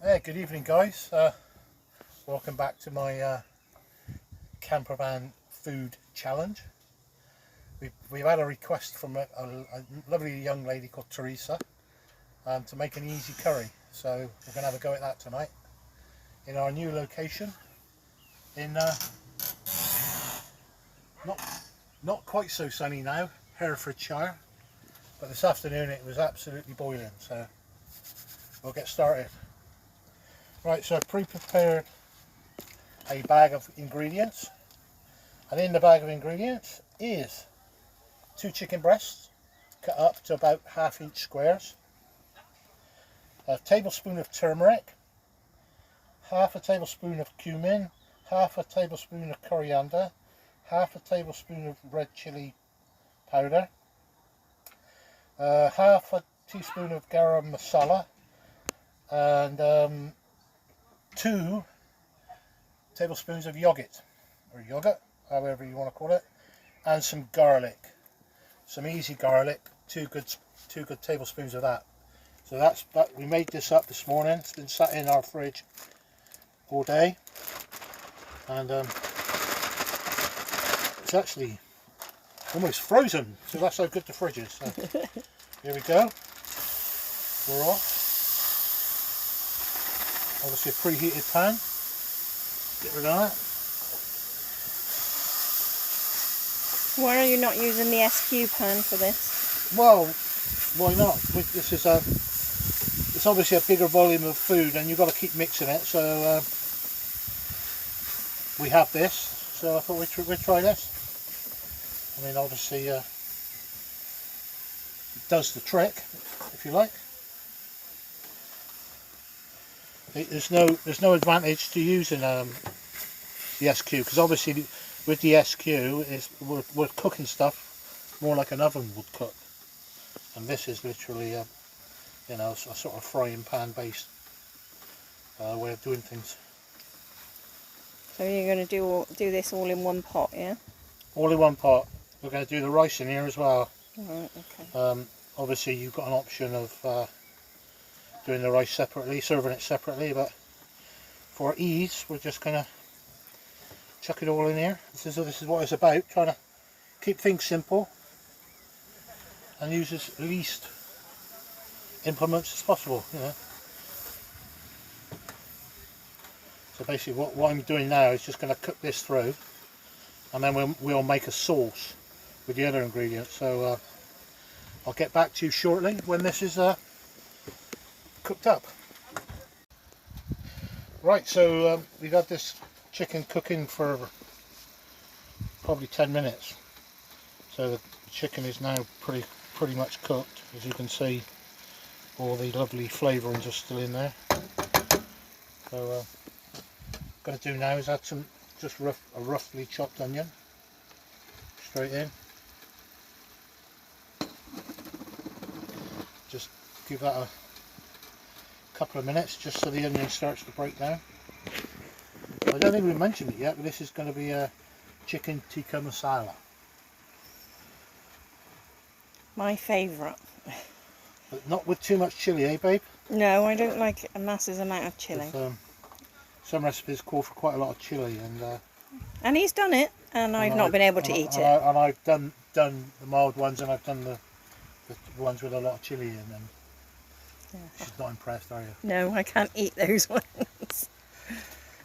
Hey, good evening guys. Welcome back to my camper van food challenge. We've had a request from a lovely young lady called Teresa to make an easy curry. So we're going to have a go at that tonight in our new location in not quite so sunny now, Herefordshire, but this afternoon it was absolutely boiling, so we'll get started. Right, so I've pre-prepared a bag of ingredients, and in the bag of ingredients is 2 chicken breasts cut up to about 1/2 inch squares, a tablespoon of turmeric, 1/2 tablespoon of cumin, 1/2 tablespoon of coriander, 1/2 tablespoon of red chili powder, 1/2 teaspoon of garam masala, and 2 tablespoons of yogurt, however you want to call it, and some garlic, some easy garlic, 2 good tablespoons of that. So that. We made this up this morning. It's been sat in our fridge all day, and it's actually almost frozen. So that's how good the fridge is. So here we go. We're off. Obviously a preheated pan. Get rid of that. Why are you not using the SQ pan for this? Well, why not? This is it's obviously a bigger volume of food, and you've got to keep mixing it. So we have this. So I thought we'd try this. I mean, obviously, it does the trick, if you like. There's no advantage to using the SQ, because obviously with the SQ we're cooking stuff more like an oven would cook, and this is literally a sort of frying pan based way of doing things. So you're going to do this all in one pot, yeah? All in one pot. We're going to do the rice in here as well. Right, okay. Obviously you've got an option of doing the rice separately, serving it separately, but for ease we're just going to chuck it all in here. This is what it's about, trying to keep things simple and use as least implements as possible, you know. So basically what I'm doing now is just going to cook this through, and then we'll make a sauce with the other ingredients. So I'll get back to you shortly when this is cooked up. Right, so we've had this chicken cooking for probably 10 minutes. So the chicken is now pretty much cooked. As you can see, all the lovely flavourings are still in there. So what I'm going to do now is add some a roughly chopped onion straight in. Just give that a couple of minutes just so the onion starts to break down. I don't think we mentioned it yet, but this is going to be a chicken tikka masala. My favourite. But not with too much chilli, eh babe? No, I don't like a massive amount of chilli. Some recipes call for quite a lot of chilli, And he's done it, and I've not been able to eat it. And I've done the mild ones, and I've done the ones with a lot of chilli in them. Yeah. She's not impressed, are you? No, I can't eat those ones.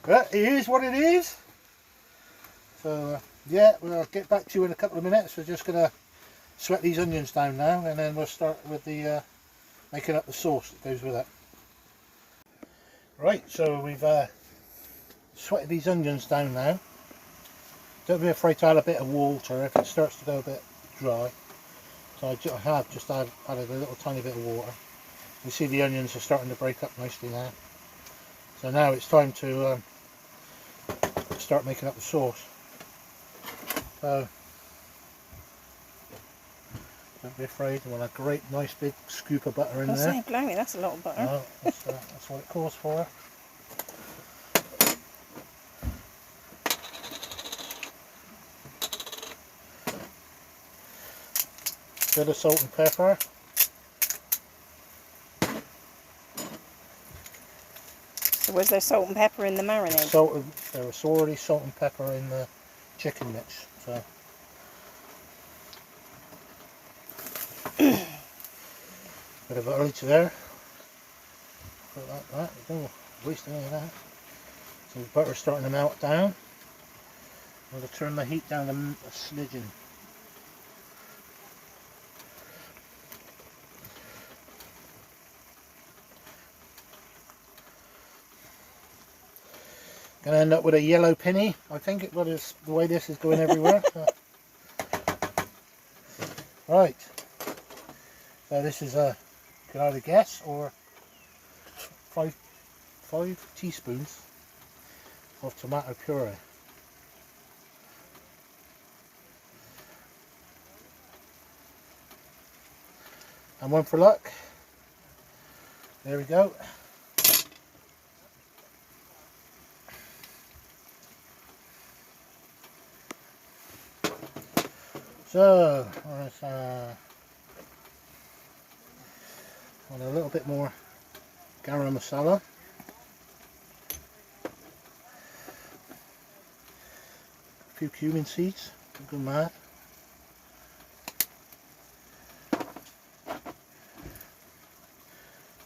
But it is what it is. So yeah, we'll get back to you in a couple of minutes. We're just going to sweat these onions down now, and then we'll start with the making up the sauce that goes with it. Right, so we've sweated these onions down now. Don't be afraid to add a bit of water if it starts to go a bit dry. So I have just added a little tiny bit of water. You see the onions are starting to break up nicely now. So now it's time to start making up the sauce. So don't be afraid. I want a great nice big scoop of butter in there. Say, blimey, that's a lot of butter. No, that's what it calls for. Bit of salt and pepper. So was there salt and pepper in the marinade? There was already salt and pepper in the chicken mix. So bit of butter to there. Put that back. Don't waste any of that. So the butter's starting to melt down. I'm going to turn the heat down a smidgen. Going to end up with a yellow penny. I think it was the way this is going everywhere. So. Right. So this is you can either guess or five teaspoons of tomato puree. And one for luck. There we go. So, let's want a little bit more garam masala. A few cumin seeds, go mad.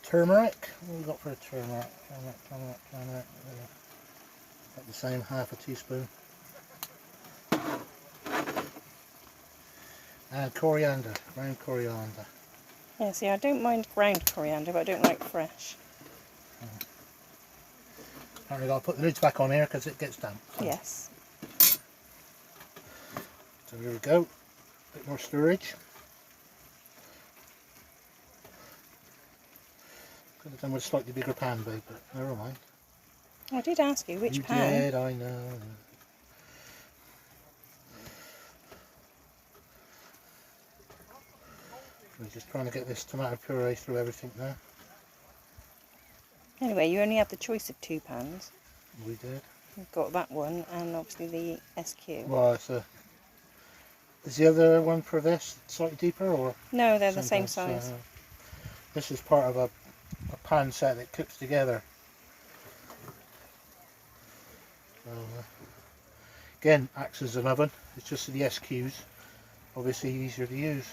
Turmeric, what have we got for a turmeric? Turmeric. About the same, half a teaspoon. And coriander, ground coriander. Yeah, see, I don't mind ground coriander, but I don't like fresh. Apparently I'll put the lids back on here because it gets damp. So. Yes. So here we go, a bit more storage. Could have done with a slightly bigger pan, babe, but never mind. I did ask you which pan. You did, I know. We're just trying to get this tomato puree through everything now. Anyway, you only have the choice of 2 pans. We did. You've got that one and obviously the SQ. Well, is the other one for this slightly deeper or? No, they're the same size. This is part of a pan set that cooks together. So, again, acts as an oven. It's just the SQs, obviously easier to use.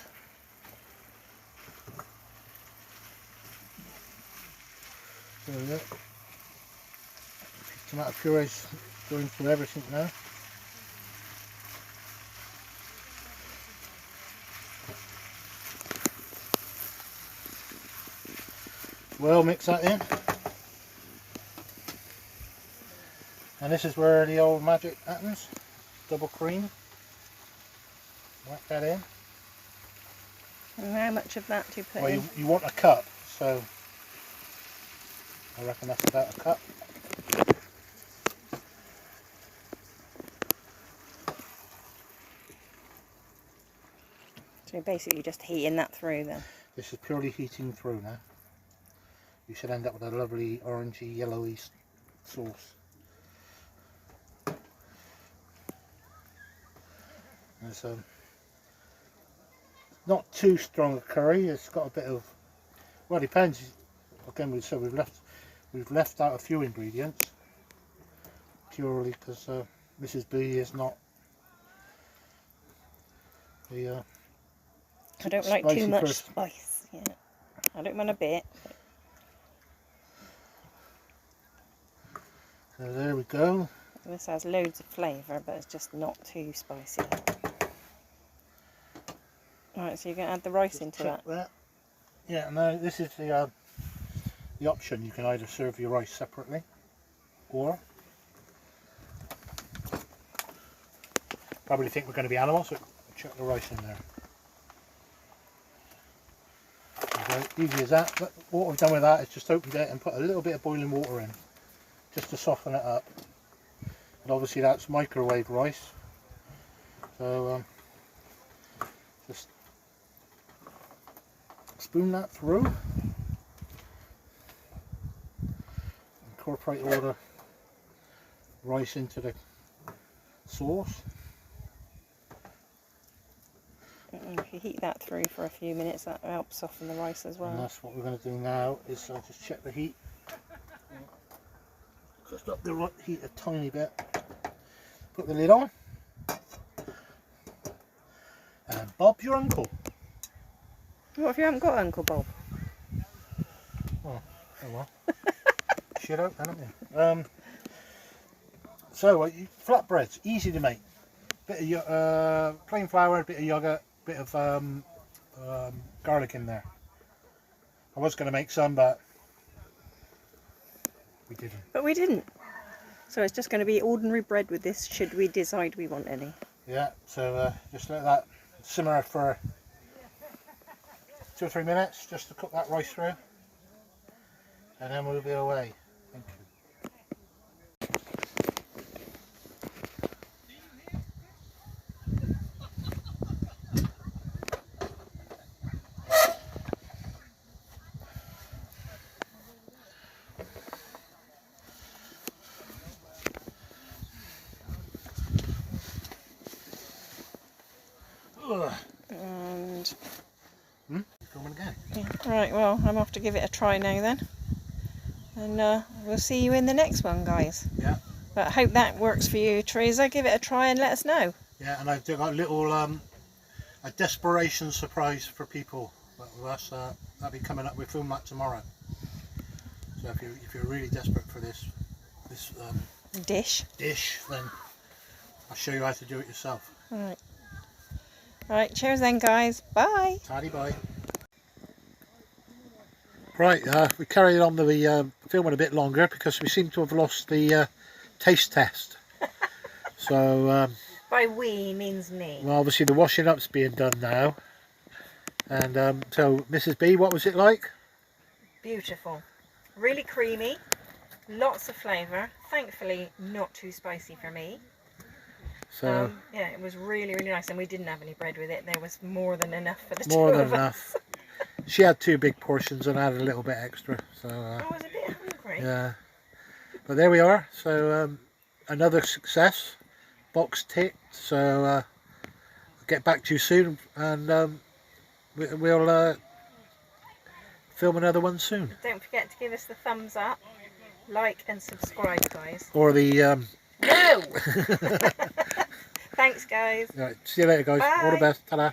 There we go. Tomato puree's going through everything now. Well, mix that in. And this is where the old magic happens. Double cream. Whack that in. And how much of that do you put Well, in? you want a cup, so I reckon that's about a cup. So you're basically just heating that through then. This is purely heating through now. You should end up with a lovely orangey, yellowy sauce. It's not too strong a curry. It's got a bit of, well, it depends. Again, we've left out a few ingredients purely because Mrs. B is not the. I don't like too much spice. Yeah, I don't mind a bit. So there we go. This has loads of flavour, but it's just not too spicy. Right, so you're going to add the rice into that. Yeah, no, this is the option. You can either serve your rice separately, or probably think we're going to be animals, so chuck the rice in there. Okay, easy as that. But what we've done with that is just opened it and put a little bit of boiling water in, just to soften it up. And obviously that's microwave rice, so just spoon that through, incorporate all the rice into the sauce. And if you heat that through for a few minutes, that helps soften the rice as well. And that's what we're going to do now, is I'll just check the heat. Just up the heat a tiny bit. Put the lid on. And Bob, your uncle. What if you haven't got Uncle Bob? Oh well. Shit out, haven't you? So flatbreads, easy to make. Bit of plain flour, bit of yogurt, bit of garlic in there. I was going to make some, but we didn't. So it's just going to be ordinary bread with this, should we decide we want any. Yeah, so just let that simmer for 2 or 3 minutes, just to cook that rice through. And then we'll be away. Thank you. And Filming again. yeah, right, well, I'm off to give it a try now then. And we'll see you in the next one, guys. Yeah. But I hope that works for you, Teresa. Give it a try and let us know. Yeah, and I've got a little a desperation surprise for people. That'll be coming up. We'll film that tomorrow. So if you're really desperate for this Dish, then I'll show you how to do it yourself. Alright. Alright, cheers then, guys. Bye. Tidy bye. Right, we carried on the filming a bit longer because we seem to have lost the taste test. So By we means me. well, obviously the washing up's being done now. And so Mrs. B, what was it like? Beautiful. Really creamy. Lots of flavour. Thankfully not too spicy for me. So yeah, it was really, really nice, and we didn't have any bread with it. There was more than enough for the more two than of enough. us. She had 2 big portions and I had a little bit extra. So I was a bit hungry. yeah, but there we are. So another success, box ticked. So I'll get back to you soon, and we'll film another one soon. Don't forget to give us the thumbs up, like and subscribe, guys. Or the No! Thanks, guys. right, see you later, guys. Bye. All the best. Ta-da.